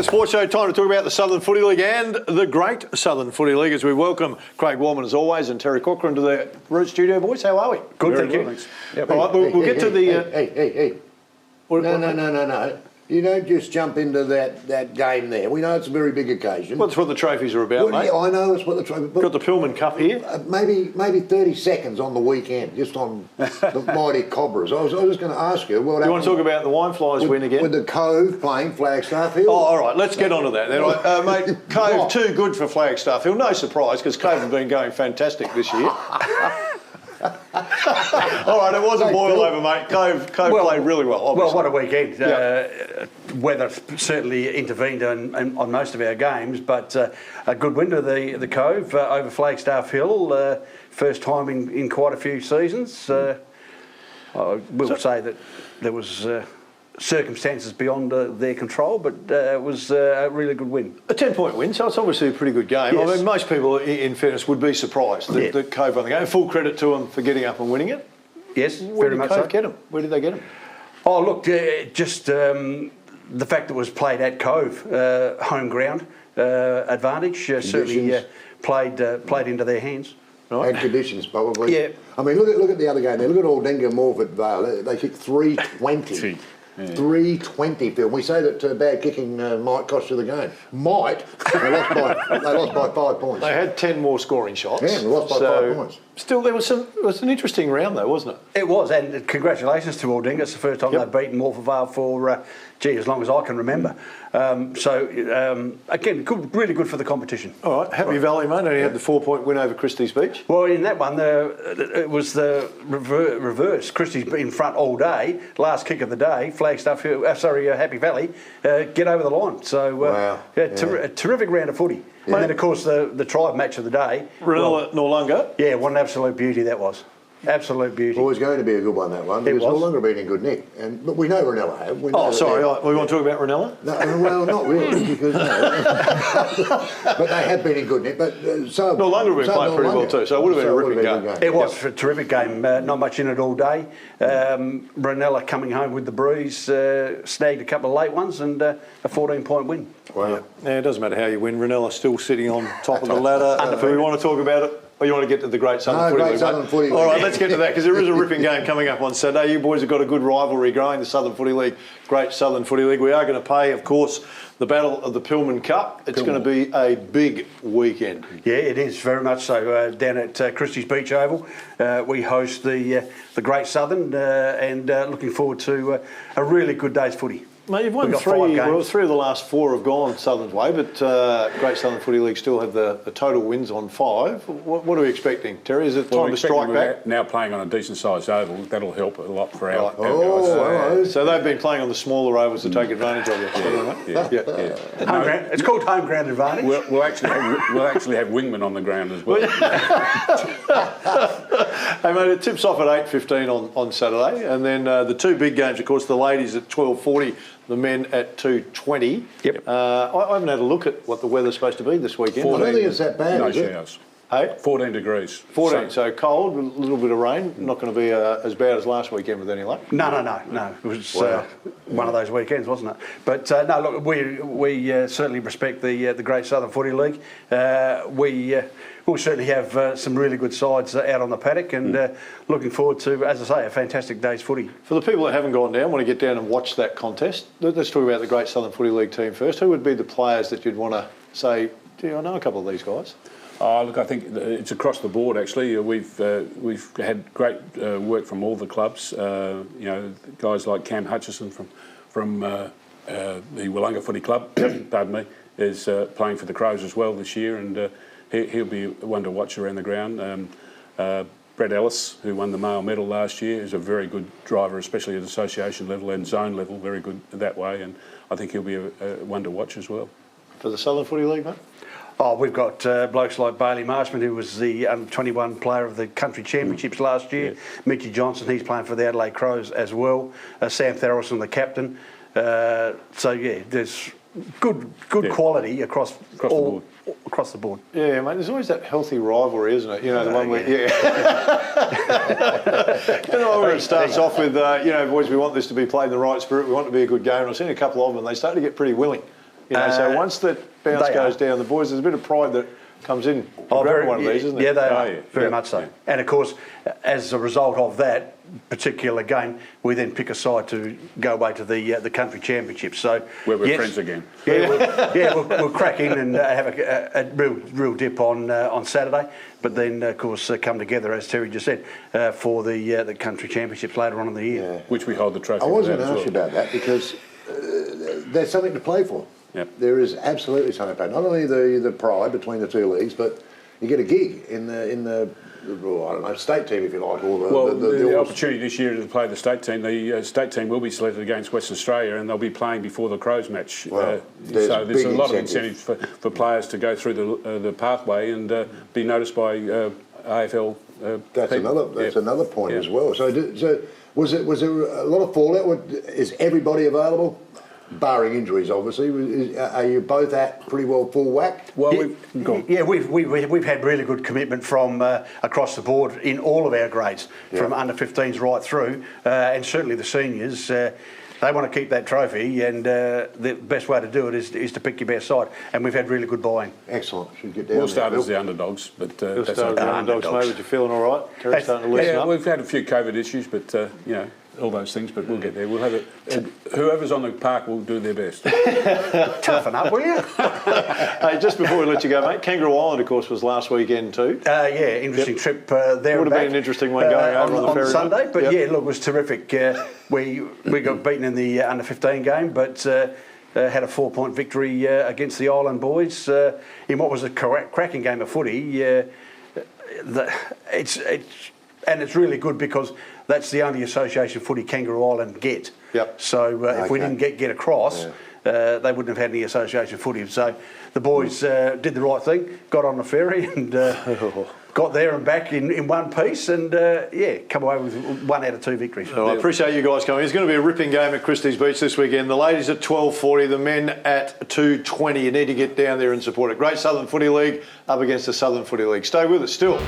the Sports Show. Time to talk about the Southern Footy League and the Great Southern Footy League as we welcome Craig Warman as always and Terry Corcoran to the Root Studio. Boys, how are we? Good, Very thank you. Thanks. Yep. All right, we'll get to the... Hey. No. You don't just jump into that game there. We know it's a very big occasion. Well, that's what the trophies are about, mate. Yeah, I know it's what the trophy... Got the Pillman Cup here. Maybe 30 seconds on the weekend, just on the mighty Cobras. I was just going to ask you... What you want to talk about the Wineflies win again? With the Cove playing Flagstaff Hill. Oh, all right, let's get on to that then. Mate, Cove too good for Flagstaff Hill. No surprise, because Cove have been going fantastic this year. All right, it wasn't boil over, mate. Cove played really well, obviously. Well, what a weekend. Weather certainly intervened on most of our games, but a good win to the Cove over Flagstaff Hill. First time in quite a few seasons. I will say that there was... circumstances beyond their control, but it was a really good win. A 10-point win, so it's obviously a pretty good game. Yes. I mean, most people, in fairness, would be surprised that Cove won the game. Full credit to them for getting up and winning it. Yes, Where very did much Cove so. get them? Where did they get them? Oh, look, just the fact that it was played at Cove, home ground advantage, certainly played into their hands. Right. And conditions, probably. Yeah. I mean, look at the other game there. Look at Aldinga Morford Vale. They kicked 320. 320, Phil. We say that bad kicking might cost you the game. Might. They lost by 5 points. They had 10 more scoring shots. Yeah, they lost by 5 points. Still, it was an interesting round though, wasn't it? It was, and congratulations to Aldinga. It's the first time they've beaten Morford Vale for, as long as I can remember. Again, really good for the competition. All right, Happy Valley, mate, only had the 4-point win over Christie's Beach. Well, in that one, it was the reverse. Christie's been in front all day. Last kick of the day, Flagstaff, Happy Valley, get over the line. So, a terrific round of footy. And then, of course, the tribe match of the day. Noarlunga. Yeah, what an absolute beauty that was. Absolute beauty. Always going to be a good one, that one. Because no longer been in good nick. But we know Ranella have. We want to talk about Ranella? No, well, not really, because but they have been in good nick. But Noarlunga have been playing pretty well too, so it would have been a ripping game. It was a terrific game. Not much in it all day. Ranella coming home with the breeze, snagged a couple of late ones, and a 14-point win. Wow. Yeah, it doesn't matter how you win. Ranella's still sitting on top of the ladder. Do we want to talk about it? Or you want to get to the Great Southern Footy League? All right, let's get to that because there is a ripping game coming up on Saturday. You boys have got a good rivalry growing, the Southern Footy League, Great Southern Footy League. We are going to pay, of course, the Battle of the Pillman Cup. It's going to be a big weekend. Yeah, it is, very much so. Down at Christie's Beach Oval, we host the Great Southern and looking forward to a really good day's footy. Mate, you've won three of the last 4 have gone Southern's way, but Great Southern Footy League still have the total wins on 5. What are we expecting, Terry? Is it time to strike back? Now playing on a decent-sized oval, that'll help a lot for our guys. So they've been playing on the smaller ovals to take advantage of it. It's called home ground advantage. We'll actually have wingmen on the ground as well. Hey, mate, it tips off at 8:15 on Saturday, and then the 2 big games, of course, the ladies at 12:40. The men at 2:20. Yep. I haven't had a look at what the weather's supposed to be this weekend. 14, I don't think it's that bad, no showers. Hey? 14 degrees. 14, so cold, a little bit of rain. Not going to be as bad as last weekend with any luck. No. It was one of those weekends, wasn't it? But no, look, we certainly respect the Great Southern Footy League. We'll certainly have some really good sides out on the paddock and looking forward to, as I say, a fantastic day's footy. For the people that haven't gone down, want to get down and watch that contest, let's talk about the Great Southern Footy League team first. Who would be the players that you'd want to say, gee, I know a couple of these guys? Look, I think it's across the board. Actually, we've had great work from all the clubs. Guys like Cam Hutchison from the Wollonga Footy Club, pardon me, is playing for the Crows as well this year, and he'll be one to watch around the ground. Brett Ellis, who won the male medal last year, is a very good driver, especially at association level and zone level, very good that way, and I think he'll be one to watch as well. For the Southern Footy League, mate? Oh, we've got blokes like Bailey Marshman, who was the under-21 player of the country championships last year. Yeah. Mitchy Johnson, he's playing for the Adelaide Crows as well. Sam Tharrelson, the captain. There's good quality across the board. Across the board. Yeah, mate, there's always that healthy rivalry, isn't it? You know, the one where, where it starts off with, boys, we want this to be played in the right spirit, we want it to be a good game. And I've seen a couple of them, and they start to get pretty willing. You know, so once that bounce goes down, the boys, there's a bit of pride that comes in. Grab one of these, isn't it? Yeah, they are. Very much so. And of course, as a result of that particular game, we then pick a side to go away to the country championships. So where we're friends again. Yeah, we'll crack in and have a real dip on Saturday, but then of course come together, as Terry just said, for the country championships later on in the year, which we hold the trophy. I was going to ask you about that because there's something to play for. Yep. There is absolutely something to play. Not only the pride between the two leagues, but you get a gig in the I don't know, state team, if you like, or the opportunity this year to play the state team. The state team will be selected against Western Australia, and they'll be playing before the Crows match. Well, so there's a lot of incentives for players to go through the pathway and be noticed by AFL. That's another point as well. So was there a lot of fallout? Is everybody available? Barring injuries, obviously, are you both at pretty well full whack? Well, we've had really good commitment from across the board in all of our grades, from under 15s right through, and certainly the seniors. They want to keep that trophy, and the best way to do it is to pick your best side. And we've had really good buy-in. Excellent. Should get down. We'll start as the underdogs, but that's okay. The underdogs, mate. But you're feeling all right? Terry's starting to loosen up. We've had a few COVID issues, but you know, all those things. But we'll get there. We'll have it. Whoever's on the park will do their best. Toughen up, will you? Hey, just before we let you go, mate, Kangaroo Island, of course, was last weekend too. Interesting trip there. Would have been an interesting one going over on the ferry Sunday, but look, it was terrific. We got beaten in the under 15 game, but had a 4-point victory against the Island boys in what was a cracking game of footy. It's really good because that's the only association footy Kangaroo Island get. Yep. So if we didn't get across, they wouldn't have had any association footy. So the boys did the right thing, got on the ferry and got there and back in one piece and, come away with 1 out of 2 victories. Well, I appreciate you guys coming. It's going to be a ripping game at Christie's Beach this weekend. The ladies at 12:40, the men at 2:20. You need to get down there and support it. Great Southern Footy League up against the Southern Footy League. Stay with us still.